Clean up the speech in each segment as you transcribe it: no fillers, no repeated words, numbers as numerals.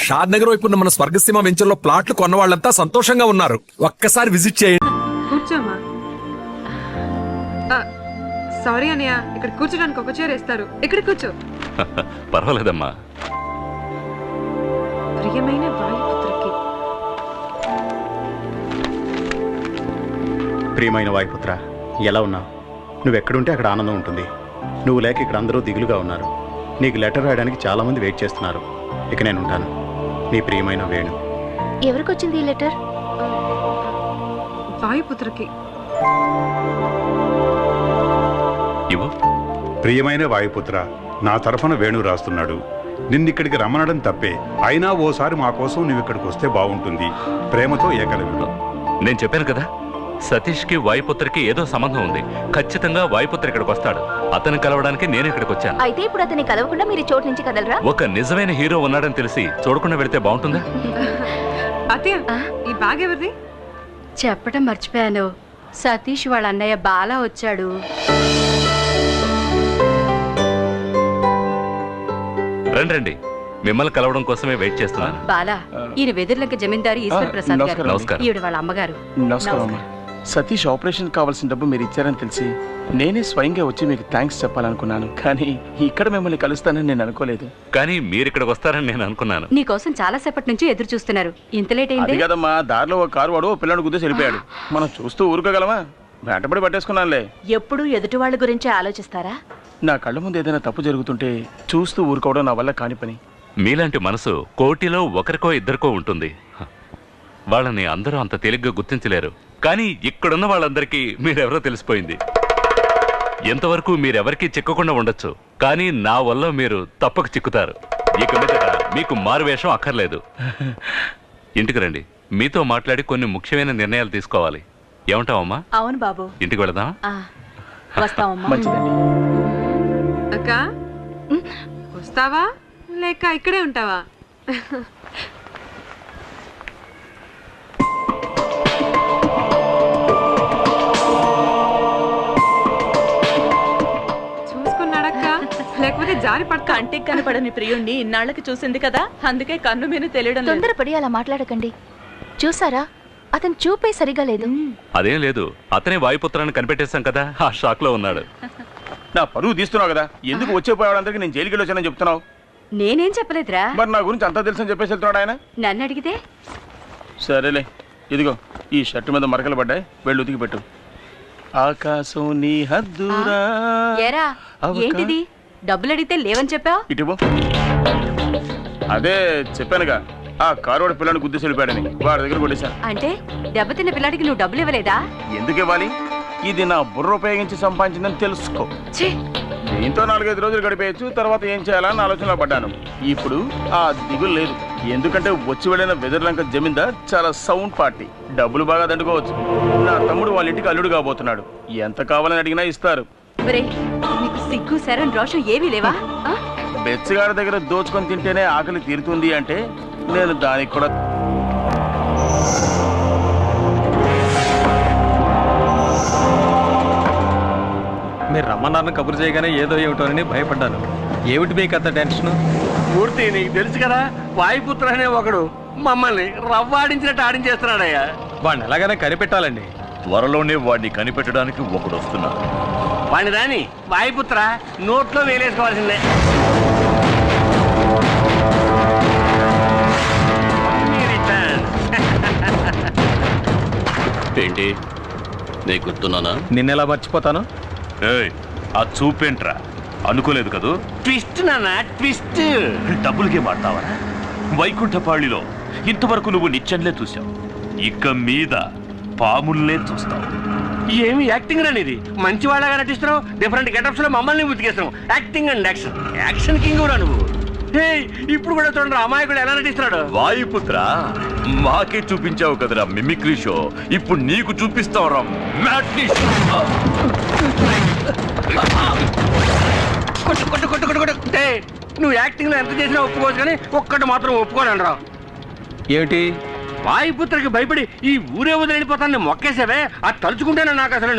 షాద్ నగర్ వైపు ఉన్న మన స్వర్గసీమ వెంచర్లో ప్లాట్లు కొన్న వాళ్ళంతా సంతోషంగా ఉన్నారు. ఒక్కసారి విజిట్ చేయండి. కూర్చోమ్మా. సారీ అన్నయ్య, ఇక్కడ కూర్చోడానికి ఒక చైర్ వేస్తారు. ఇక్కడ కూర్చో. పర్వాలేదమ్మా. ప్రియమైన వాయుపుత్రకి. ప్రియమైన వాయుపుత్ర, ఎలా ఉన్నావు? నువ్వెక్కడుంటే అక్కడ ఆనందం ఉంటుంది. నువ్వు లేక ఇక్కడ అందరూ దిగులుగా ఉన్నారు. నీకు లెటర్ రాయడానికి చాలామంది వెయిట్ చేస్తున్నారు. ఇక నేను ఉంటాను. నీ ప్రియమైన వేణు. ఎవరికొచ్చింది ఈ లెటర్? వాయుపుత్రకి. ప్రియమైన వాయుపుత్ర, నా తరఫున వేణు రాస్తున్నాడు. నిన్నిక్కడికి రమ్మనడం తప్పే, అయినా ఓసారి మా కోసం నువ్వు ఇక్కడికి వస్తే బాగుంటుంది. ప్రేమతో ఏకలవ్యుడు. నేను చెప్పాను కదా, సతీష్ కి వాయుపుత్రకి ఏదో సంబంధం ఉంది. ఖచ్చితంగా వాయుపుత్ర ఇక్కడికి వస్తాడు. అతను కలవడానికి నేను ఇక్కడికి వచ్చాను. అయితే ఇప్పుడు అతన్ని కలవకుండా మీరు చోటు నుంచి కదలరా? ఒక నిజమైన హీరో ఉన్నాడని తెలిసి చూడకుండా వెళితే బాగుంటుందా? అత్తయ్య, ఈ బ్యాగ్ ఎవరిది? చెప్పడం మర్చిపోయాను. సతీష్ వాళ్ళ అన్నయ్య బాలా వచ్చాడు. రండి, మిమ్మల్ని కలవడం కోసమే వెయిట్ చేస్తున్నాను. బాలా, ఈయన వెదుర్లంక జమీందారు ఈశ్వర్ ప్రసాద్ గారు. నమస్కారం. ఈవిడ వాళ్ళ అమ్మగారు. నమస్కారం అమ్మా. సతీష్ ఆపరేషన్ కావాల్సిన డబ్బు మీరు ఇచ్చారని తెలిసి నేనే స్వయంగా వచ్చి మీకు థ్యాంక్స్ చెప్పాలనుకున్నాను. కానీ ఇక్కడ మిమ్మల్ని కలుస్తానని నేను అనుకోలేదు. కానీ మీరు ఇక్కడికి వస్తారని నేను అనుకున్నాను. నీకోసం చాలా సేపటి నుంచి ఎదురు చూస్తున్నారు. ఇంత లేట్ అది అయింది. కదమ్మా, దారిలో ఒక కారు వాడు పిల్లని గుద్దేసి వెళ్ళిపోయాడు. మనం చూస్తూ ఊరుకోగలమా? వెంటబడి పట్టేసుకున్నానులే. ఎప్పుడు ఎదుటి వాళ్ళ గురించి ఆలోచిస్తారా? నా కళ్ళ ముందు ఏదైనా తప్పు జరుగుతుంటే చూస్తూ ఊరుకోవడం నా వల్ల కాని పని. మీలాంటి మనసు కోటిలో ఒకరికో ఇద్దరికో ఉంటుంది. వాళ్ళని అందరూ అంత తేలిగ్గా గుర్తించలేరు. కానీ ఇక్కడున్న వాళ్ళందరికీ మీరెవరో తెలిసిపోయింది. ఎంతవరకు మీరెవరికీ చిక్కకుండా ఉండొచ్చు, కానీ నా వల్ల మీరు తప్పక చిక్కుతారు. ఇక మీదట మీకు మారువేషం అక్కర్లేదు. ఇంటికి రండి, మీతో మాట్లాడి కొన్ని ముఖ్యమైన నిర్ణయాలు తీసుకోవాలి. ఏమంటావమ్మా? అవును బాబు. ఇంటికి వెళదామా? వస్తామమ్మా. మంచిదండి. అక్క, వస్తావా లేక ఇక్కడే ఉంటావా? చూసుకున్నాడక్క, లేకపోతే జారి పడతా. కంటికి కనపడని ప్రియుణ్ణి ఇన్నాళ్ళకి చూసింది కదా, అందుకే కన్ను మీద తెలియడం. తొందరపడి అలా మాట్లాడకండి. చూసారా, అతను చూపే సరిగా లేదు. అదేం లేదు, అతనే వాయుపుత్రాన్ని కనిపెట్టేశాం కదా, ఆ షాక్ లో ఉన్నాడు. నా పరువు తీస్తున్నావు కదా, ఎందుకు వచ్చే పోయేవాళ్ళందరికీ నేను జైలుకి వచ్చానని చెప్తున్నావు? నేనేం చెప్పలేదురా. మరి నా గురించి అంతా తెలుసని చెప్పేసి వెళ్తున్నాడు ఆయన. నన్ను అడిగితే సరేలే, ఇదిగో ఈ షర్టు మీద మరకలు పడ్డాయి, వెళ్ళి ఉతికి పెట్టు. ఆకాశం నీ హద్దురా. ఏరా, ఏంటిది? డబ్బులు అడిగితే లేవని చెప్పావు. ఇటువో. అదే చెప్పానుగా, ఆ కారువాడు పిల్లని గుద్దేసి వెళ్ళిపోయాడని వాడి దగ్గర కొట్టేశాను. అంటే దెబ్బతిన్న పిల్లాడికి నువ్వు డబ్బులు ఇవ్వలేదా? ఎందుకు ఇవ్వాలి? ఇది నా బుర్ర ఉపయోగించి సంపాదించిందని తెలుసుకో. ఛీ! దీంతో 4-5 రోజులు గడిపేయచ్చు, తర్వాత ఏం చేయాలని ఆలోచనలో పడ్డాను. ఇప్పుడు ఆ దిగులు లేదు, ఎందుకంటే వచ్చి వెళ్ళిన వెదర్లంక జమీందార్ చాలా సౌండ్ పార్టీ, డబ్బులు బాగా దండుకోవచ్చు. నా తమ్ముడు వాళ్ళ ఇంటికి అల్లుడు కాబోతున్నాడు, ఎంత కావాలని అడిగినా ఇస్తారు. నీకు సిగ్గు శరం రోషం ఏమీ లేవా? బెచ్చగాడి దగ్గర దోచుకొని తింటేనే ఆకలి తీరుతుంది అంటే నేను దానికి కూడా. మీరు రమ్మన్నారని కబురు చేయగానే ఏదో ఏమిటోనని భయపడ్డాను. ఏమిటి మీకు అంత టెన్షన్? పూర్తి నీకు తెలుసు కదా, వాయుపుత్ర అనే ఒకడు మమ్మల్ని రవ్వాడించినట్టు ఆడించేస్తున్నాడయ్యా. వాడిని ఎలాగైనా కనిపెట్టాలండి. త్వరలోనే వాడిని కనిపెట్టడానికి ఒకడు వస్తున్నాడు. వాడిని రాని వాయుపుత్ర నోట్లో వేలేసుకోవాల్సిందే. ఏంటి నీకు గుర్తున్నానా? నిన్నెలా మర్చిపోతాను? ఆ చూపేంట్రా, అనుకోలేదు కదూ. ట్విస్ట్ నాన్న, ట్విస్ట్. డబ్బులకే మాడతావరా? వైకుంఠపాళిలో ఇంతవరకు నువ్వు నిత్యంలే చూసావు, ఇక మీద పాముల్లే చూస్తావు. ఏమి యాక్టింగ్ రాని ఇది? మంచి వాళ్ళగా నటిస్తున్నావు, డిఫరెంట్ గెటప్స్ లో మమ్మల్ని ఉతికేస్తున్నావు. Acting and action, action king కూడా నువ్వు. ఇప్పుడు కూడా చూడండి అమాయకుడు ఎలా నటిస్తున్నాడు. వాయుపుత్ర, మాకే చూపించావు కదరా మిమిక్రీ షో, ఇప్పుడు నీకు చూపిస్తావురా మ్యాట్నీ షో. కొట్టు కొట్టు కొట్టు కొట్టు కొట్టు. నువ్వు యాక్టింగ్ లో ఎంత చేసినా ఒప్పుకోవచ్చు, కానీ ఒక్కటి మాత్రం ఒప్పుకోనండి రా. ఏమిటి? వాయుపుత్రకి భయపడి ఈ ఊరే వదిలిపోతాను మొక్కేసావే, అది తలుచుకుంటేనే నాకు అసలు.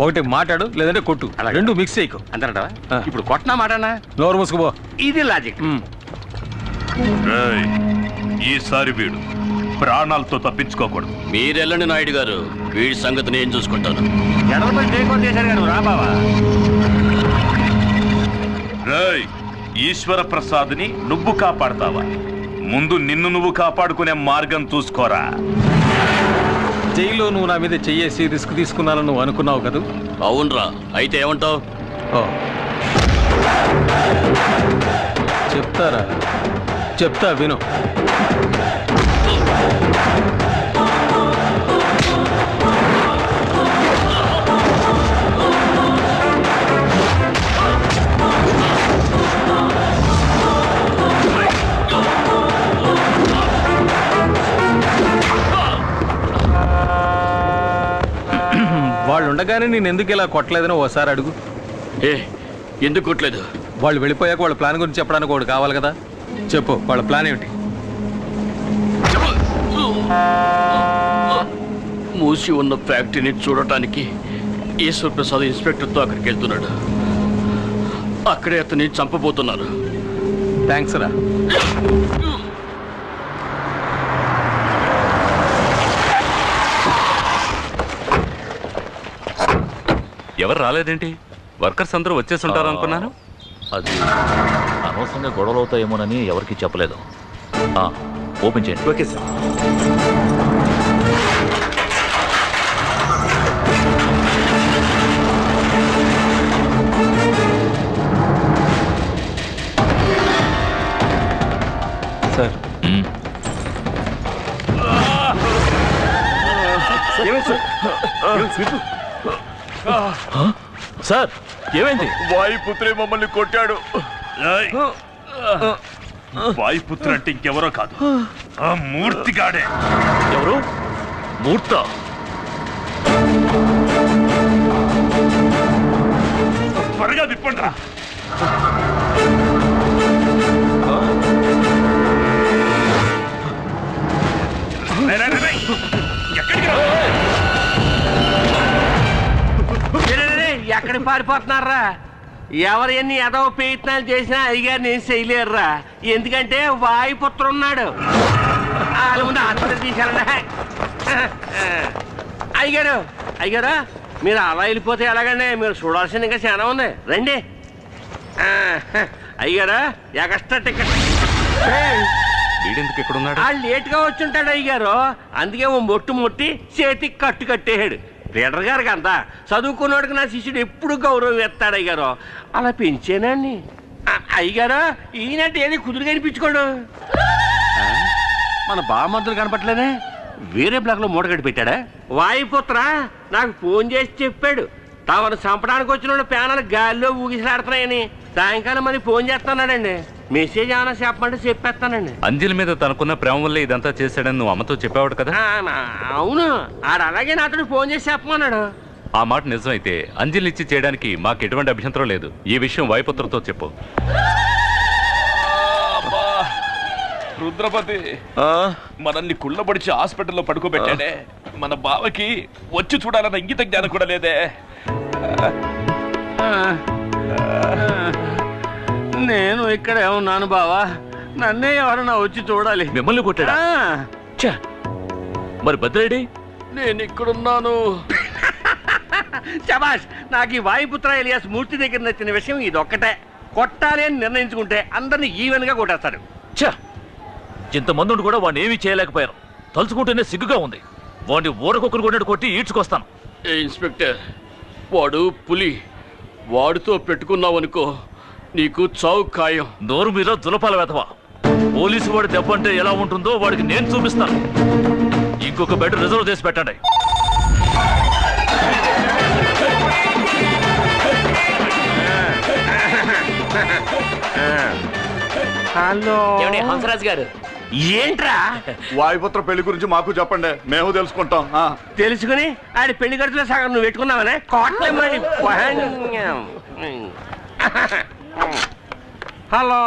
ఒకటి మాట్లాడు, లేదంటే కొట్టు, రెండు మిక్స్ చేయకు. అంతేనటవా? ఇప్పుడు కొట్టనా మాటనా? నోరు మూసుకుపో. ఇది లాజిక్. ఈసారి వీడు ప్రాణాలతో తప్పించుకోకూడదు. మీరెళ్ళండి నాయుడు గారు, వీడి సంగతి నేను చూసుకుంటాను. రా బావా. రేయ్, ఈశ్వర ప్రసాద్ని నువ్వు కాపాడతావా? ముందు నిన్ను నువ్వు కాపాడుకునే మార్గం చూసుకోరా. జైల్లో నువ్వు నా మీద చెయ్యేసి రిస్క్ తీసుకున్నాను నువ్వు అనుకున్నావు కదా? అవునరా, అయితే ఏమంటావు? చెప్తారా? చెప్తా, విను. వాళ్ళు ఉండగానే నేను ఎందుకు ఇలా కొట్టలేదని ఓసారి అడుగు. ఎందుకు కొట్టలేదు? వాళ్ళు వెళ్ళిపోయాక వాళ్ళ ప్లాన్ గురించి చెప్పడానికి ఒకటి కావాలి కదా. చెప్పు, వాళ్ళ ప్లాన్ ఏమిటి? మూసి ఉన్న ఫ్యాక్టరీని చూడటానికి ఈశ్వర్ ప్రసాద్ ఇన్స్పెక్టర్తో అక్కడికి వెళ్తున్నాడు. అక్కడే అతన్ని చంపబోతున్నారు. థ్యాంక్స్ రా. ఎవరు రాలేదేంటి? వర్కర్స్ అందరూ వచ్చేసి ఉంటారు అనుకున్నాను. అది అనవసరంగా గొడవలు అవుతాయేమోనని ఎవరికి చెప్పలేదు. ఓపెన్ చేయండి. Okay sir. సార్ సార్ ఏమైంది? వాయుపుత్రే మమ్మల్ని కొట్టాడు. వాయుపుత్ర అంటే ఇంకెవరో కాదు, ఆ మూర్తిగాడే. ఎవరు? మూర్త? త్వరగా విప్పండి రా. ఎక్కడికి పారిపోతున్నారా? ఎవరు ఎన్ని ఎదవ ప్రయత్నాలు చేసినా అయ్యగారు నేను చేయలేరురా. ఎందుకంటే వాయుపుత్ర ఉన్నాడు. వాళ్ళ ముందు ఆత్మహత్య తీశారండి. అయ్యగారు, అయ్యగారు మీరు అలా వెళ్ళిపోతే ఎలాగండి? మీరు చూడాల్సింది ఇంకా చాలా ఉంది, రండి. అయ్యగారు ఎక్స్ట్రా టికెట్. వీడెందుకు ఇక్కడ ఉన్నాడు? లేట్గా వచ్చి ఉంటాడు అయ్యగారు, అందుకే ఓ మొట్టు ముట్టి చేతికి కట్టు కట్టేయాడు. లీడర్ గారికి అంతా చదువుకున్నోడికి నా శిష్యుడు ఎప్పుడు గౌరవం ఎత్తాడు అయ్యారు. అలా పెంచేనండి. అయ్యగారు ఈయనంటే ఏది కుదురు కనిపించుకోడు. మన బామంతులు కనపట్లేదే, వేరే బ్లాక్లో మూటగడ్డి పెట్టాడా? వాయుపుత్ర నాకు ఫోన్ చేసి చెప్పాడు, తమను చంపడానికి వచ్చిన వాళ్ళు ప్యానల్ గాలిలో ఊగిసలాడుతున్నాయని. సాయంకాలం మరి ఫోన్ చేస్తున్నాడండి. మెసేజ్ ఏమైనా చెప్పమంటే చెప్పేస్తానండి. అంజలి మీద తనకున్న ప్రేమ వల్ల ఇదంతా చేశాడని నువ్వు అమ్మతో చెప్పావు కదా? అవును, ఆడు అలాగే నాతో ఫోన్ చేసి చెప్పమన్నాడు. ఆ మాట నిజమైతే అంజలి ఇచ్చి చేయడానికి మాకు ఎటువంటి అభ్యంతరం లేదు. ఈ విషయం వాయుపుత్రతో చెప్పు. రుద్రపతి మనల్ని కుళ్ళబడిచి హాస్పిటల్లో పడుకోబెట్టాడే. మన బావకి వచ్చి చూడాలన్న ఇంగిత జ్ఞానం కూడా లేదే. నేను ఇక్కడే ఉన్నాను బావా, నన్నే ఎవరన్నా వచ్చి చూడాలి. మిమ్మల్ని కొట్టాడా? మరి భద్రేడి? నేను ఇక్కడున్నాను. శబాష్, నాకు ఈ వాయుపుత్ర ఎలియాస్ మూర్తి దగ్గర నచ్చిన విషయం ఇది ఒక్కటే. కొట్టాలి అని నిర్ణయించుకుంటే అందరినీ ఈవెన్ గా కొట్టేస్తాడు. ఇంతమంది ఉండి కూడా వాడిని ఏమీ చేయలేకపోయారు. తలుచుకుంటేనే సిగ్గుగా ఉంది. వాడిని ఊరకొక్కరు కొట్టినట్టు కొట్టి ఈడ్చుకొస్తాను. ఇన్స్పెక్టర్, వాడు పులి. వాడితో పెట్టుకున్నావనుకో నీకు చావు ఖాయం. నోరు మీద దులపాల వెతవా. పోలీసు వాడి దెబ్బ అంటే ఎలా ఉంటుందో వాడికి నేను చూపిస్తాను. ఇంకొక బెడ్ రిజర్వ్ చేసి పెట్టండి. హలో హంసరాజ్ గారు. ఏంట్రా? వాయుపుత్ర పెళ్లి గురించి మాకు చెప్పండి, మేము తెలుసుకుంటాం. తెలుసుకుని ఆడి పెళ్లి ఖర్చులో సగం నువ్వు పెట్టుకున్నావనే కోట్లే. హలో,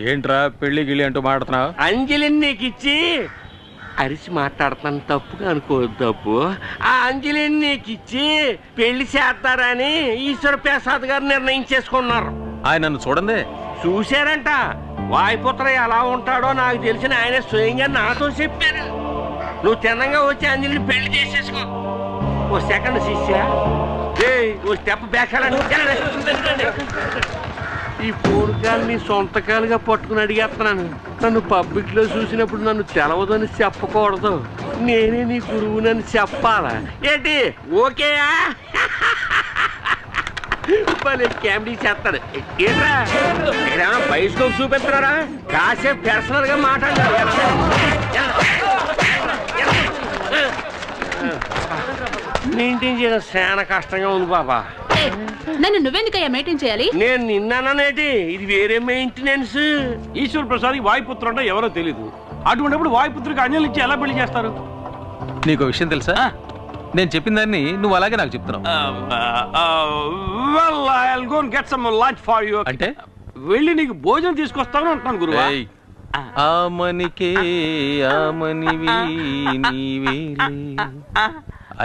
ఏంట్రా పెళ్లి గిళ్ళి అంటూ మాట్లాడుతున్నావు? అంజలిని నీకు ఇచ్చి అరిచి మాట్లాడుతాను, తప్పుగా అనుకోవద్దు. తప్పు. ఆ అంజలిని నీకు ఇచ్చి పెళ్లి చేస్తారని ఈశ్వర ప్రసాద్ గారు నిర్ణయించేసుకున్నారు. ఆయన నన్ను చూడండి. చూశారంట. వాయుపుత్ర ఎలా ఉంటాడో నాకు తెలిసిన ఆయన స్వయంగా నాతో చెప్పారు. నువ్వు తిన్నంగా వచ్చి అంజలిని పెళ్లి చేసేసుకో. ఓ సెకండ్ శిష్య, ఓ స్టెప్ బ్యాక్ ఈ పూర్గాల్ని సొంతకాలుగా పట్టుకుని అడిగేస్తున్నాను. నన్ను పబ్లిక్ లో చూసినప్పుడు నన్ను తెలవదని చెప్పకూడదు, నేనే నీ గురువునని చెప్పాలా ఏంటి? ఓకేయా? కామెడీ చేస్తాడు ఏంట్రా? ఇక్కడేమన్నా బయస్కోప్ చూపిస్తున్నారా? కాసేపు పర్సనల్ గా మాట్లాడారు. మెయింటైన్ చేయడం చాలా కష్టంగా ఉంది బాబా. నన్ను నువ్వెందుకయ్యా మెయింటైన్ చేయాలి? నేను నిన్నానేటి, ఇది వేరే మెయింటెనెన్స్. ఈశ్వర్ ప్రసాద్ వాయుపుత్రుడు అంటే ఎవరో తెలీదు. అటువంటిప్పుడు వాయుపుత్రుడికి అంజలి ఇచ్చి ఎలా పెళ్లి చేస్తారు? నీకు విషయం తెలుసా? నేను చెప్పిన దాన్ని నువ్వు అలాగే నాకు చెప్తున్నావు. అంటే వెళ్ళి నీకు భోజనం తీసుకొస్తాను అంటున్నాను గురువు. ఆమనికే ఆమనివి నీవే.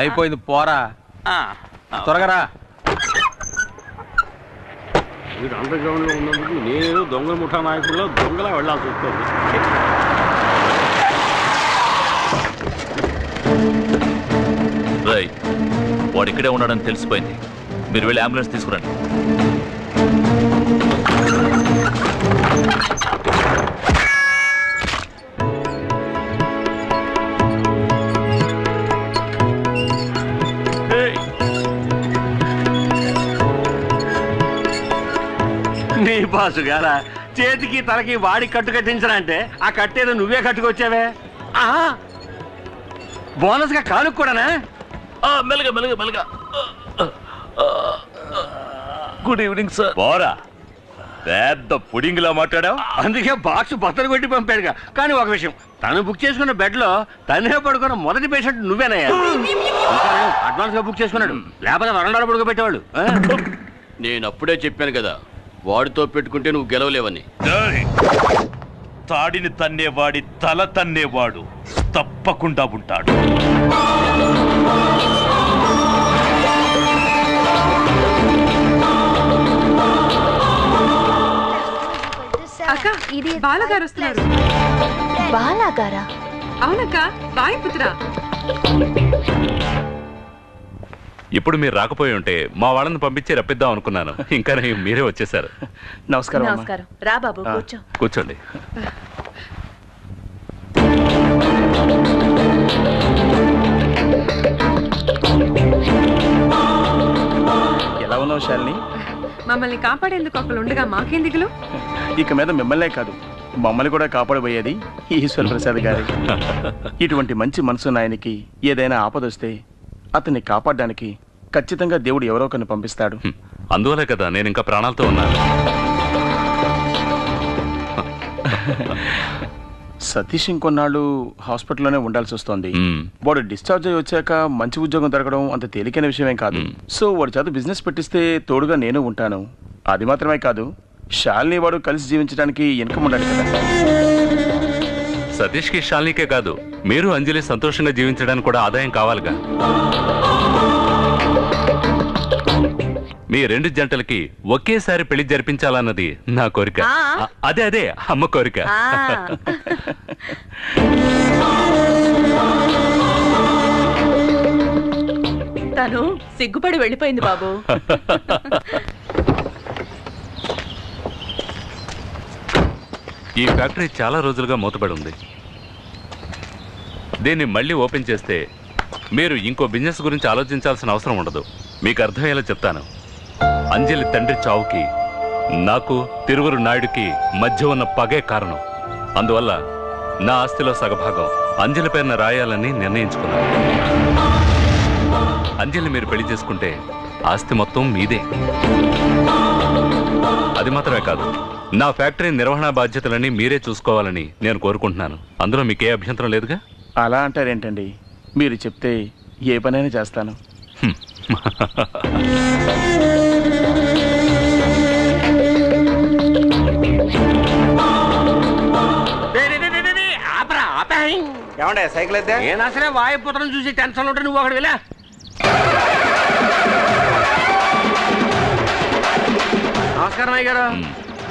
అయిపోయింది, పోరా త్వరగా రా. మీరు అండర్ గ్రౌండ్ లో ఉన్నందుకు నేను దొంగల ముఠా నాయకుల్లో దొంగలా వెళ్లాల్సి వస్తుంది. వాడు ఇక్కడే ఉన్నాడని తెలిసిపోయింది. మీరు వెళ్ళి అంబులెన్స్ తీసుకురండి. నీ బాసు గారా చేతికి తలకి వాడి కట్టు కట్టించరా అంటే ఆ కట్టేదో నువ్వే కట్టుకొచ్చావే. బోనస్ గా కానుక కూడానా? మెల్లగా మెల్లగా మెల్లగా. Good evening sir. పోరా, పెద్ద పుడింగ్ లా మాట్లాడావు. అందుకే బాక్స్ బత్తలు కొట్టి పంపాడుగా. కానీ ఒక విషయం, తను బుక్ చేసుకున్న బెడ్ లో తనే పడుకున్న మొదటి పేషెంట్ నువ్వేనయ్యా. అడ్వాన్స్ గా బుక్ చేసుకున్నాడు, లేకపోతే వరండాలో పడుకోబెట్టేవాళ్ళు. నేను అప్పుడే చెప్పాను కదా, వాడితో పెట్టుకుంటే నువ్వు గెలవలేవని. తాడిని తన్నేవాడి తల తన్నేవాడు తప్పకుండా ఉంటాడు. అక్క, ఇది బాలగారు వస్తున్నారు. బాలాగారా? అవునక్క, వాయుపుత్ర. ఇప్పుడు మీరు రాకపోయి ఉంటే మా వాళ్ళని పంపించి రప్పిద్దాం అనుకున్నాను. ఇంకా మీరే వచ్చేసారు. నమస్కారం. నమస్కారం. రా బాబు, కూర్చో. కూర్చోండి. ఎలా ఉన్నావు శాలిని? మమ్మల్ని కాపాడేందుకు ఒకళ్ళు ఉండగా మాకేం దిగులు? ఇక మీద మిమ్మల్నే కాదు, మమ్మల్ని కూడా కాపాడబోయేది ఈశ్వర ప్రసాద్ గారి. ఇటువంటి మంచి మనసున్న ఆయనకి ఏదైనా ఆపదొస్తే అతన్ని కాపాడడానికి ఖచ్చితంగా దేవుడు ఎవరో ఒకరిని పంపిస్తాడు. అందువలే కదా నేను ఇంకా ప్రాణాలతో ఉన్నాను. సతీష్ ఇంకొన్నాళ్ళు హాస్పిటల్లోనే ఉండాల్సి వస్తోంది. వాడు డిశ్చార్జ్ అయ్యి వచ్చాక మంచి ఉద్యోగం దొరకడం అంత తేలికైన విషయమేం కాదు. సో వాడి చేత బిజినెస్ పెట్టిస్తే తోడుగా నేను ఉంటాను. అది మాత్రమే కాదు, శాలిని వాడు కలిసి జీవించడానికి ఇన్కమ్ ఉండాలి కదా. సతీష్కి శాలినికే కాదు, మీరు అంజలి సంతోషంగా జీవించడానికి కూడా ఆదాయం కావాలిగా. మీ రెండు జంటలకి ఒకేసారి పెళ్లి జరిపించాలన్నది నా కోరిక. అదే అదే అమ్మ కోరిక. తను సిగ్గుపడి వెళ్ళిపోయింది బాబు. ఈ ఫ్యాక్టరీ చాలా రోజులుగా మూతపడి ఉంది. దీన్ని మళ్ళీ ఓపెన్ చేస్తే మీరు ఇంకో బిజినెస్ గురించి ఆలోచించాల్సిన అవసరం ఉండదు. మీకు అర్థమయ్యేలా చెప్తాను. అంజలి తండ్రి చావుకి నాకు తిరువురు నాయుడికి మధ్య ఉన్న పగే కారణం. అందువల్ల నా ఆస్తిలో సగభాగం అంజలి పేరున రాయాలని నిర్ణయించుకున్నాను. అంజలిని మీరు పెళ్లి చేసుకుంటే ఆస్తి మొత్తం మీదే. అది మాత్రమే కాదు, నా ఫ్యాక్టరీ నిర్వహణ బాధ్యతలని మీరే చూసుకోవాలని నేను కోరుకుంటున్నాను. అందులో మీకే అభ్యంతరం లేదుగా? అలా అంటారేంటండి, మీరు చెప్తే ఏ పనైనా చేస్తాను. ఏమండే సైకిల్ అయితే నేను అసలే వాయుపుత్రం చూసి టెన్షన్ ఉంటే నువ్వు ఒకటి వెళ్ళా. నమస్కారం అయ్య గారు.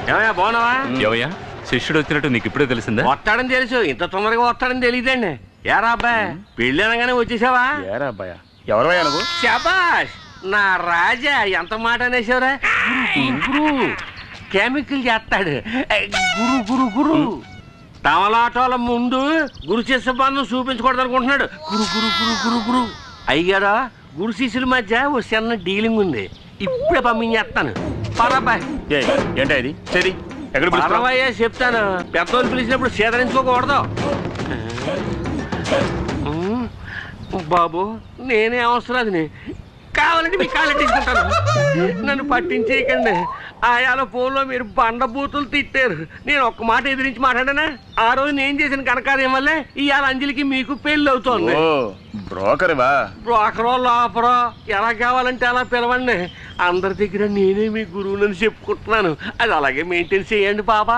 ఏమయ్యా బాగున్నావా? ఏమయ్యా శిష్యుడు వచ్చినట్టు నీకు ఇప్పుడే తెలిసిందా? వస్తాడని తెలుసు, ఇంత తొందరగా వస్తాడని తెలియదండి. ఏరా అబ్బాయి, పెళ్ళి అనగానే వచ్చేసావా? ఏరా అబ్బాయా, ఎవరవయ్యా నువ్వు? శబాష్, నా రాజా, ఎంత మాట అనేసావురా. గురు కెమికల్ చేస్తాడు. గురు గురు గురు తమలాటోల ముందు గురు శిష్య బంధం చూపించకూడదు అనుకుంటున్నాడు. గురు గురు గురు గురు గురు అయ్యారా, గురు శిష్యుల మధ్య ఓ చిన్న డీలింగ్ ఉంది, ఇప్పుడే పంపించేస్తాను. పరబాయ్ ఏంటా ఇది? సరే ఎక్కడ పరవయ్యా చెప్తాను. పెద్దోళ్ళు పిలిచినప్పుడు సేదరించుకోకూడదు. బాబు నేనే అవసరాన్ని, కావాలంటే మీ కాళ్ళు తీసుకుంటాను. నన్ను పట్టించేయకండి. ఆయాల ఫోన్లో మీరు బండబూతులు తిట్టారు. నేను ఒక్క మాట ఎదిరించి మాట్లాడానా? ఆ రోజు నేను చేసిన కనకార్యం వల్లే ఇవాళ అంజలికి మీకు పెళ్లి అవుతోంది. బ్రోకర్వా? బ్రోకరో లోపరో ఎలా కావాలంటే అలా పిలవండి. అందరి దగ్గర నేనే మీ గురువునని చెప్పుకుంటున్నాను. అది అలాగే మెయింటైన్ చేయండి బాబా.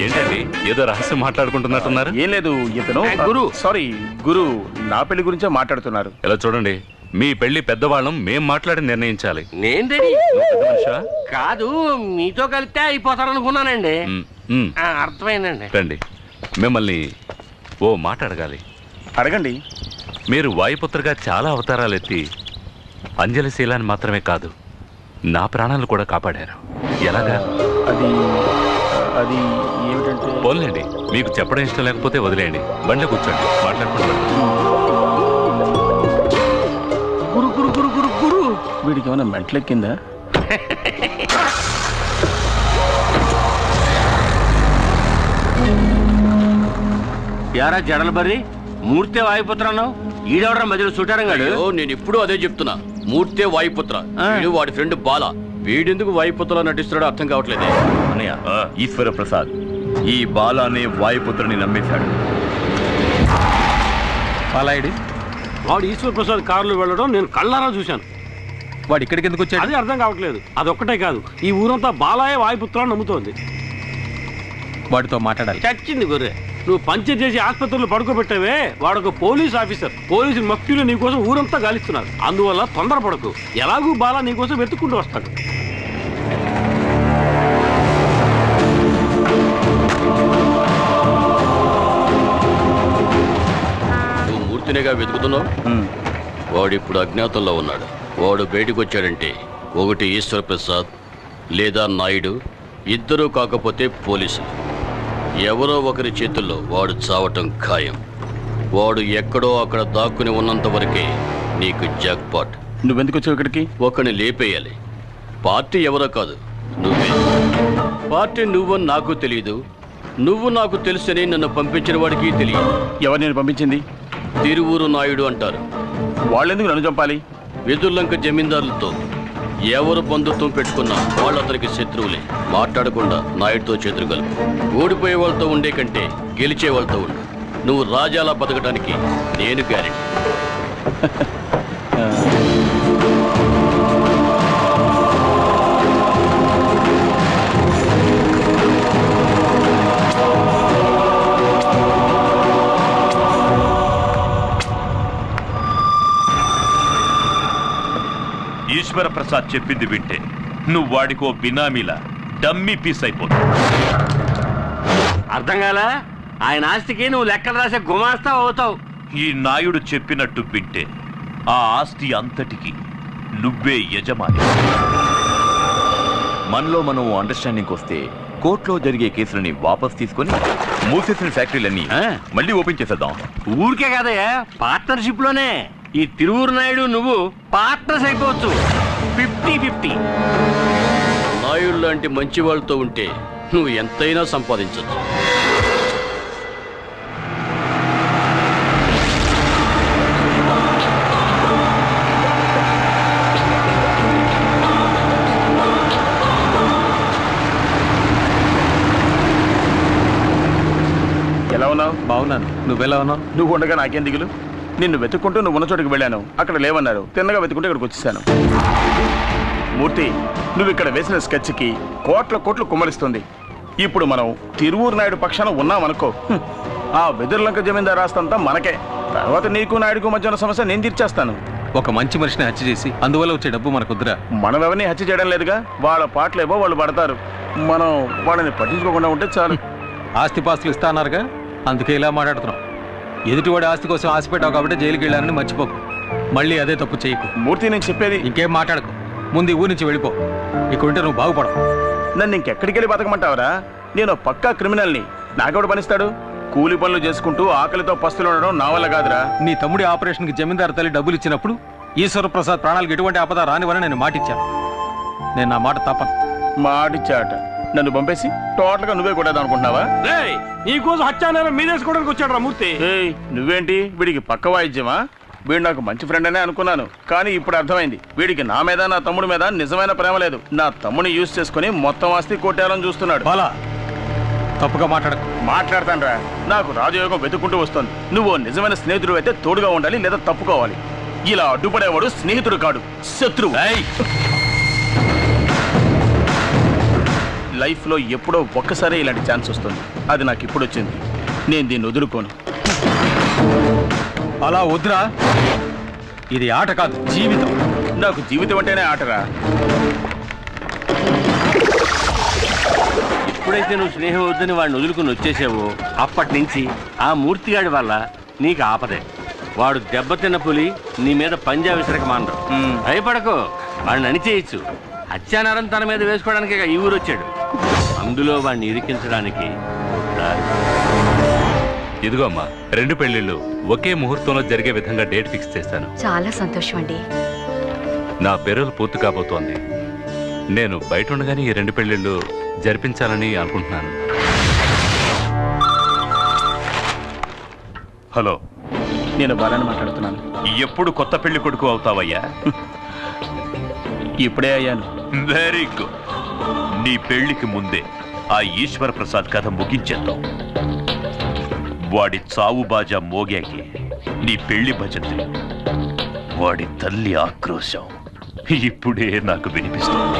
ఏంటండి ఏదో రహస్యం మాట్లాడుకుంటున్నట్టున్నారు? ఏం లేదు, ఇతను గురు సారీ గురు నా పెళ్లి గురించే మాట్లాడుతున్నారు. ఇలా చూడండి, మీ పెళ్లి పెద్దవాళ్ళం మేం మాట్లాడి నిర్ణయించాలి. నేను రెడీ. కాదు, మీతో కలిస్తే అయిపోతారనుకున్నానండి. అర్థమైందండి. రండి, మిమ్మల్ని ఓ మాట అడగాలి. అడగండి. మీరు వాయుపుత్రగా చాలా అవతారాలు ఎత్తి అంజలి శీలాన్ని మాత్రమే కాదు, నా ప్రాణాలు కూడా కాపాడారు. ఎలాగా? అది అది ఏమిటంటే, పోన్లేండి, మీకు చెప్పడం ఇష్టం లేకపోతే వదిలేయండి. బండి కూర్చోండి, మాట్లాడుకుంటాం. గురు గురు గురు గురు గురు వీడికి ఏమైనా మెంట్లెక్కిందా? యారా జడల బర్రి, మూర్తే వాయుపుత్రన్నావు, ఈడవడం మధ్యలో సుటారంగాడు. నేను ఇప్పుడు అదే చెప్తున్నా, మూర్తే వాయుపుత్ర, వీడు వాడి ఫ్రెండ్ బాల. వీడెందుకు వాయుపుత్రలో నటిస్తున్నాడో అర్థం కావట్లేదే. అన్నయ్య, ఈశ్వర ప్రసాద్ ఈ బాల అనే వాయుపుత్రని నమ్మేశాడు. బాలాయుడు వాడు ఈశ్వర ప్రసాద్ కారులో వెళ్ళడం నేను కళ్ళారా చూశాను. వాడు ఇక్కడికి ఎందుకు వచ్చాడు? అది అర్థం కావట్లేదు. అదొక్కటే కాదు, ఈ ఊరంతా బాలాయే వాయుపుత్రాన్ని నమ్ముతోంది. వాడితో మాట్లాడాలి. చచ్చింది గొర్రె. నువ్వు పంచర్ చేసి ఆసుపత్రిలో పడుకోబెట్టావే, వాడొక పోలీస్ ఆఫీసర్. పోలీసు మఫ్టీలో నీకోసం ఊరంతా గాలిస్తున్నారు. అందువల్ల తొందరపడకు. ఎలాగూ బాలా నీకోసం వెతుక్కుంటూ వస్తాడు. నువ్వు మూర్తినిగా వెతుకుతున్నావు. వాడు ఇప్పుడు అజ్ఞాతంలో ఉన్నాడు. వాడు బయటకు వచ్చాడంటే ఒకటి ఈశ్వర ప్రసాద్ లేదా నాయుడు, ఇద్దరూ కాకపోతే పోలీసులు. ఎవరో ఒకరి చేతుల్లో వాడు చావటం ఖాయం. వాడు ఎక్కడో అక్కడ దాక్కుని ఉన్నంత వరకే నీకు జాక్పాట్. నువ్వెందుకు వచ్చావు ఇక్కడికి? ఒకరిని లేపేయాలి. పార్టీ ఎవరో కాదు, నువ్వే. పార్టీ నువ్వని నాకు తెలియదు, నువ్వు నాకు తెలుసని నన్ను పంపించిన వాడికి తెలియదు. ఎవరు నేను పంపించింది? తిరువూరు నాయుడు అంటారు. వాళ్ళెందుకు నన్ను చంపాలి? వెదుర్లంక జమీందారులతో ఎవరు బంధుత్వం పెట్టుకున్నా వాళ్ళందరికీ శత్రువులే. మాట్లాడకుండా నాయుడుతో చేతులు కలుపు. ఓడిపోయే వాళ్ళతో ఉండే కంటే గెలిచే వాళ్ళతో ఉండు. నువ్వు రాజాలా బతకడానికి నేను గ్యారెంటీ. ఈశ్వర ప్రసాద్ చెప్పింది వింటే నువ్వు వాడికో బినామీలా డమ్మీ పీస్ అయిపోతావు. అర్థం కాలా? ఆయన ఆస్తికి నువ్వు లెక్కలు రాసే గుమాస్తా అవుతావు. ఈ నాయుడు చెప్పినట్టు వింటే ఆ ఆస్తి అంతటికి నువ్వే యజమాని. మనలో మనం అండర్స్టాండింగ్ వస్తే కోర్టులో జరిగే కేసులని వాపస్ తీసుకొని మూసేసిన ఫ్యాక్టరీలన్నీ మళ్ళీ ఓపెన్ చేసేద్దాం. ఊరికే కదయ్యా, పార్ట్నర్షిప్ లోనే. ఈ తిరువూరు నాయుడు నువ్వు పార్ట్నర్స్ అయిపోవచ్చు. 50-50. నాయుడు లాంటి మంచి వాళ్ళతో ఉంటే నువ్వు ఎంతైనా సంపాదించచ్చు. ఎలా ఉన్నావు? బాగున్నాను. నువ్వెలా ఉన్నావు? నువ్వు ఉండగా నాకేం దిగులు? నిన్ను వెతుక్కుంటూ నువ్వు ఉన్న చోటుకి వెళ్ళాను, అక్కడ లేవన్నారు. తిన్నగా వెతుకుంటూ ఇక్కడికి వచ్చేసాను. మూర్తి, నువ్వు ఇక్కడ వేసిన స్కెచ్కి కోట్ల కుమ్మరిస్తుంది. ఇప్పుడు మనం తిరువూరు నాయుడు పక్షాన ఉన్నామనుకో, ఆ వెదుర్లంక జమీందారు రాస్తంతా మనకే. తర్వాత నీకు నాయుడుకు మధ్య ఉన్న సమస్య నేను తీర్చేస్తాను. ఒక మంచి మనిషిని హత్య చేసి అందువల్ల వచ్చే డబ్బు మనకుద్దురా. మనం ఎవరిని హత్య చేయడం లేదుగా. వాళ్ళ పాటలేవో వాళ్ళు పడతారు, మనం వాళ్ళని పట్టించుకోకుండా ఉంటే చాలు. ఆస్తిపాస్తులు ఇస్తా అన్నారుగా, అందుకే ఇలా మాట్లాడుతున్నాం. ఎదుటివాడి ఆస్తి కోసం ఆశ పెట్టావు కాబట్టి జైలుకి వెళ్ళానని మర్చిపోకు. మళ్ళీ అదే తప్పు చేయకు. మూర్తి, నేను చెప్పేది ఇంకేం మాట్లాడకు. ముందు ఈ ఊరి నుంచి వెళ్ళిపో. ఇక్కడ ఉంటే నువ్వు బాగుపడవు. నన్ను ఇంకెక్కడికి వెళ్ళి బతకమంటావరా? నేను పక్కా క్రిమినల్ని. నాకెవడు పనిస్తాడు? కూలి పనులు చేసుకుంటూ ఆకలితో పస్తులు ఉండడం నా వల్ల కాదురా. నీ తమ్ముడి ఆపరేషన్కి జమీందారు తల్లి డబ్బులు ఇచ్చినప్పుడు ఈశ్వర ప్రసాద్ ప్రాణాలకు ఎటువంటి ఆపద రానివని నేను మాటిచ్చాను. నేను నా మాట తప్పను. మాటిచ్చాట. నన్ను పంపేసి టోటల్ గా నువ్వే కొట్టేద్దాం అనుకుంటున్నావా? నీకోసం హత్యానేరం మీదేసుకోవడానికి వచ్చాడు మూర్తి. నువ్వేంటి వీడికి పక్క వాయిద్యమా? వీడు నాకు మంచి ఫ్రెండ్ అనే అనుకున్నాను, కానీ ఇప్పుడు అర్థమైంది వీడికి నా మీద నా తమ్ముడి మీద నిజమైన ప్రేమ లేదు. నా తమ్ముడిని యూజ్ చేసుకుని మొత్తం ఆస్తి కొట్టేయాలని చూస్తున్నాడు. తప్పుగా మాట్లాడతాను రా. నాకు రాజయోగం వెతుక్కుంటూ వస్తుంది. నువ్వు నిజమైన స్నేహితుడు అయితే తోడుగా ఉండాలి, లేదా తప్పుకోవాలి. ఇలా అడ్డుపడేవాడు స్నేహితుడు కాడు, శత్రువు. లైఫ్ లో ఎప్పుడో ఒక్కసారి ఇలాంటి ఛాన్స్ వస్తుంది. అది నాకు ఇప్పుడు వచ్చింది. నేను దీన్ని వదులుకోను. అలా వద్దురా. ఇది ఆట కాదు, జీవితం. నాకు జీవితం అంటేనే ఆటరా. ఎప్పుడైతే నువ్వు స్నేహం వద్దని వాడిని వదులుకుని వచ్చేసావో అప్పటి నుంచి ఆ మూర్తిగాడి వల్ల నీకు ఆపదే. వాడు దెబ్బతిన్న పులి నీ మీద పంజా విసరక మానరు. భయపడకో, వాడిని అణిచేయచ్చు. హత్యానారం తన మీద వేసుకోవడానికి ఈ ఊరు వచ్చాడు. అందులో వాడిని ఇరికించడానికి ఇదిగో అమ్మా, 2 పెళ్లిళ్ళు ఒకే ముహూర్తంలో జరిగే విధంగా డేట్ ఫిక్స్ చేశాను. చాలా సంతోషం అండి. నా పెరులు పూర్తి కాబోతోంది. నేను బయట ఉండగానే ఈ 2 పెళ్లిళ్ళు జరిపించాలని అనుకుంటున్నాను. హలో, నేను బాలని మాట్లాడుతున్నాను. ఎప్పుడు కొత్త పెళ్లి కొడుకు అవుతావయ్యా? ఇప్పుడే అయ్యాను. Very good. నీ పెళ్లికి ముందే ఆ ఈశ్వర ప్రసాద్ కథ ముగించేద్దాం. వాడి చావు బాజా మోగాకి నీ పెళ్లి భజంతి, వాడి తల్లి ఆక్రోశం ఇప్పుడే నాకు వినిపిస్తుంది.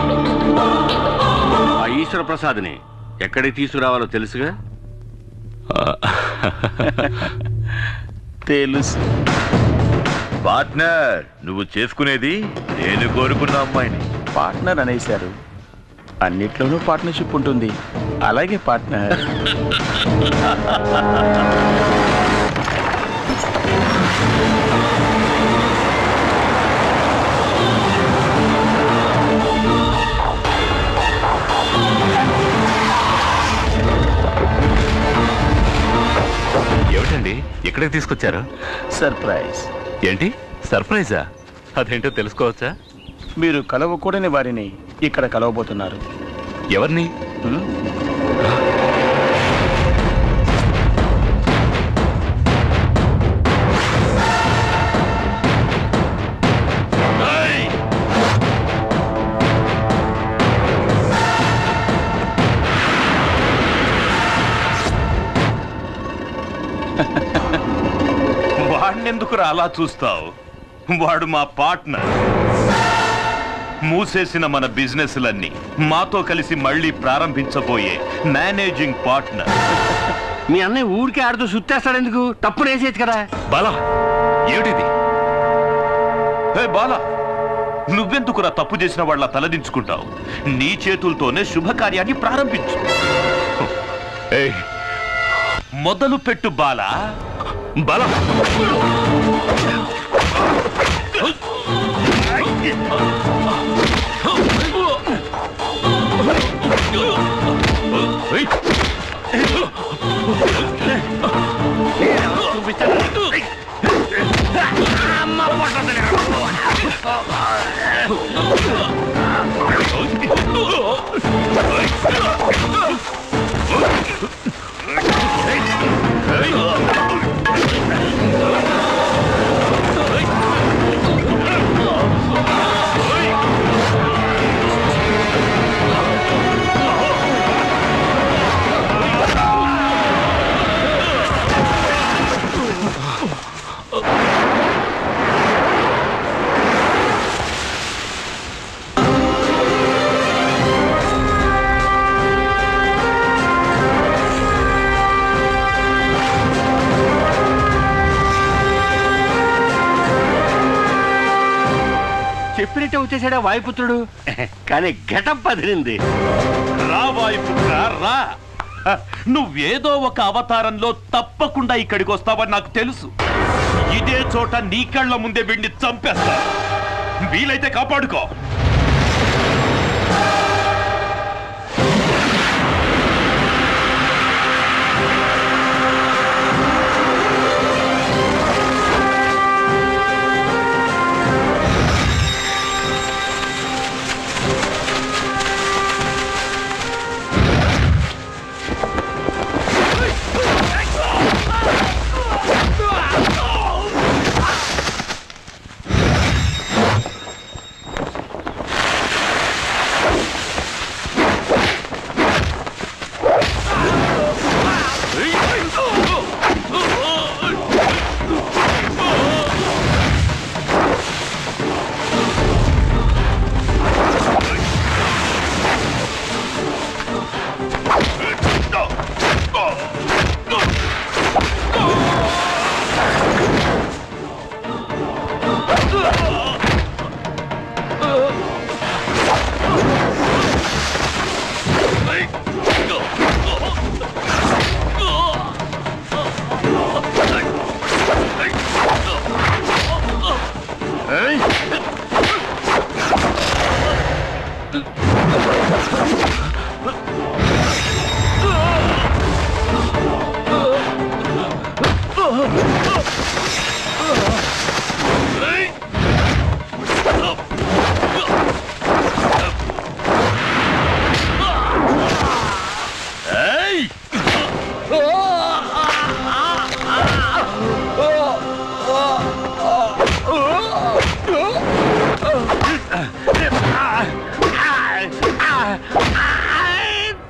ఆ ఈశ్వర ప్రసాద్ని ఎక్కడికి తీసుకురావాలో తెలుసుగా? తెలుసు. పార్ట్నర్, నువ్వు చేసుకునేది నేను కోరుకున్న అమ్మాయిని. పార్ట్నర్ అనేశారు, అన్నిట్లోనూ పార్ట్నర్షిప్ ఉంటుంది. అలాగే పార్ట్నర్. ఏమిటండి ఎక్కడికి తీసుకొచ్చారు? సర్ప్రైజ్. ఏంటి సర్ప్రైజా? అదేంటో తెలుసుకోవచ్చా? మీరు కలవకూడని వారిని ఇక్కడ కలవబోతున్నారు. ఎవరిని? వాడినెందుకు అలా చూస్తావు? వాడు మా పార్ట్నర్. మూసేసిన మన బిజినెస్లన్నీ మాతో కలిసి మళ్ళీ ప్రారంభించబోయే మేనేజింగ్ పార్ట్నర్. మీ అన్నయ్య ఊరికే ఆడుతూ సుత్తేస్తాడు ఎందుకు? తప్పు వేసేది కదా. బాలా, ఏమిటిది? బాలా, నువ్వెందుకురా తప్పు చేసిన వాళ్ళ తలదించుకుంటావు? నీ చేతులతోనే శుభకార్యాన్ని ప్రారంభించు. మొదలు పెట్టు బాలా. బాలా, చెప్పినట్టే వచ్చేసాడా వాయుపుత్రుడు. కానీ గెటప్ అదిరింది. రా వాయుపుత్ర రా. నువ్వేదో ఒక అవతారంలో తప్పకుండా ఇక్కడికి వస్తావని నాకు తెలుసు. ఇదే చోట నీ కళ్ళ ముందే వీడిని చంపేస్తా. వీలైతే కాపాడుకో.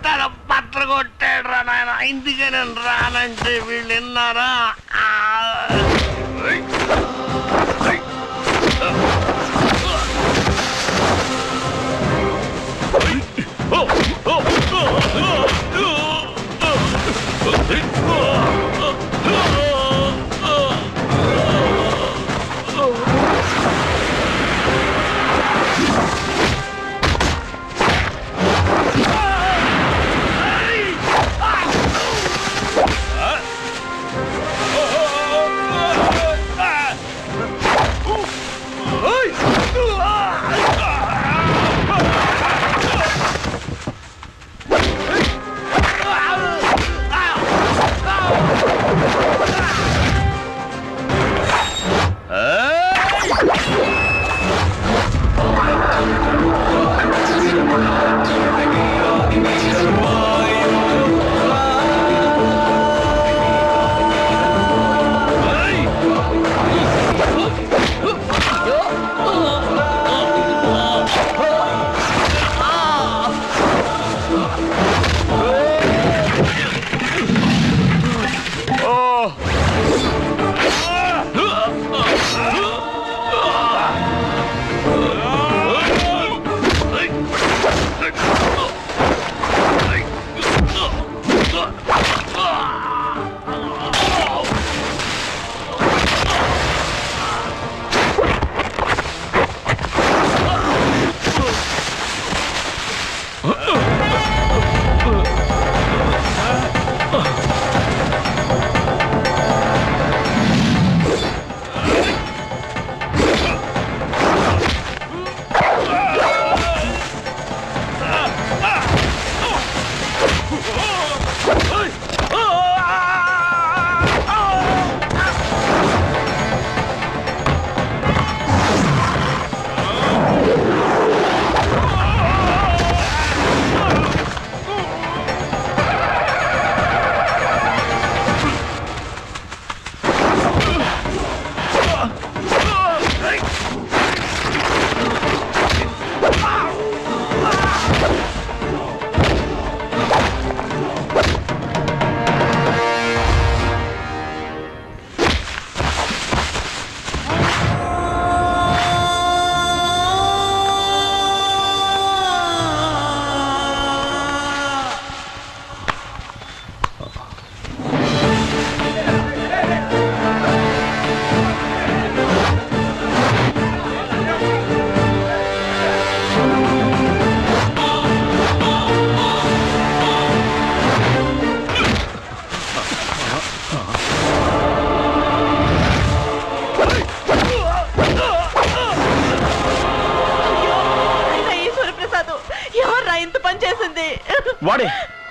తన పట్ల కొట్టాడు రా నాయన. ఇందుకే నేను రానంటే వీళ్ళు విన్నారా?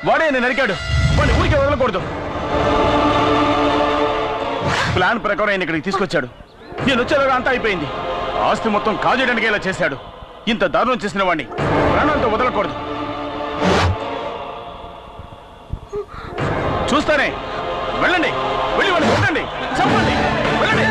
వాడే నేను నరికాడు. వాడిని ఊరికే వదలకూడదు. ప్లాన్ ప్రకారం ఆయన ఇక్కడికి తీసుకొచ్చాడు. నేను వచ్చేలాగా అంతా అయిపోయింది. ఆస్తి మొత్తం కాజేయడానికి ఇలా చేశాడు. ఇంత దారుణం చేసిన వాడిని ప్రాణాలతో వదలకూడదు. చూస్తానే. వెళ్ళండి, వెళ్ళి వాడిని కొట్టండి, చంపండి, వెళ్ళండి.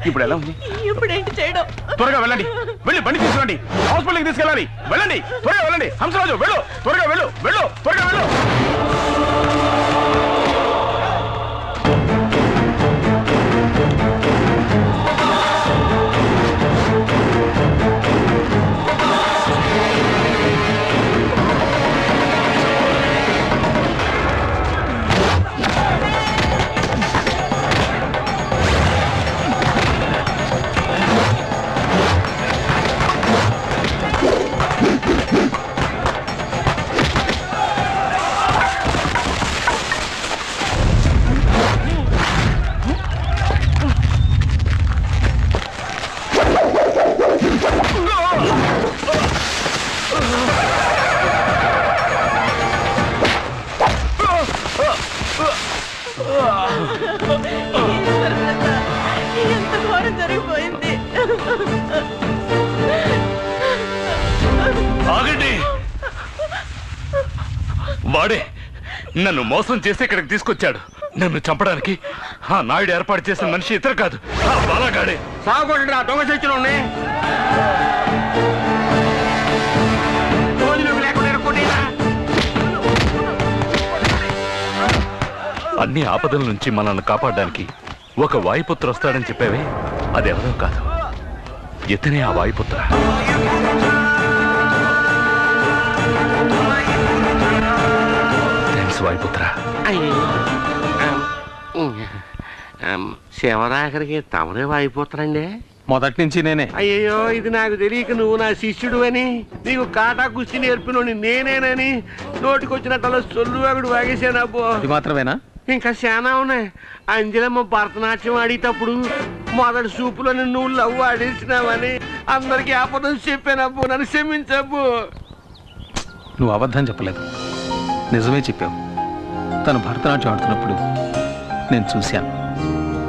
ఇప్పుడు ఎలా ఉంది? ఇప్పుడు ఏంటి చేయడం? త్వరగా వెళ్ళండి, వెళ్ళి బండి తీసుకురండి, హాస్పిటల్కి తీసుకెళ్ళాలి. వెళ్ళండి, త్వరగా వెళ్ళండి. హంసరాజు వెళ్ళు, త్వరగా వెళ్ళు, వెళ్ళు, త్వరగా వెళ్ళు. ఎంత ఘోరం జరిగిపోయింది. ఆగండి. వాడే నన్ను మోసం చేసి ఇక్కడికి తీసుకొచ్చాడు. నన్ను చంపడానికి ఆ నాయుడు ఏర్పాటు చేసిన మనిషి ఇతరు కాదు, ఆ బాలగాడే. సాగుకుంటున్నా దొంగ చచ్చిన అన్ని ఆపదల నుంచి మనల్ని కాపాడడానికి ఒక వాయుపుత్ర వస్తాడని చెప్పేవే, అది ఎవరో కాదు, ఇతనే ఆ వాయుపుత్ర. థ్యాంక్స్ వాయుపుత్ర. శివరాఖరికి తమరే వాయిపోతారండి? మొదటి నుంచి నేనే. అయ్యో, ఇది నాకు తెలియక నువ్వు నా శిష్యుడు అని, నీకు కాటా కుస్తీ నేర్పినోని నేనేనని నోటికొచ్చినట్టు సొల్లువాగుడు వాగేసానబ్బో. అది మాత్రమేనా? ఇంకా చాలా ఉన్నాయి. అంజలమ్మ భరతనాట్యం ఆడేటప్పుడు మొదటి సూపులో నువ్వు లవ్ ఆడేసినావని అందరికీ అబద్ధం చెప్పానబ్బు. నన్ను క్షమించబ్బు. నువ్వు అబద్ధం చెప్పలేదు, నిజమే చెప్పావు. తను భరతనాట్యం ఆడుతున్నప్పుడు నేను చూశాను.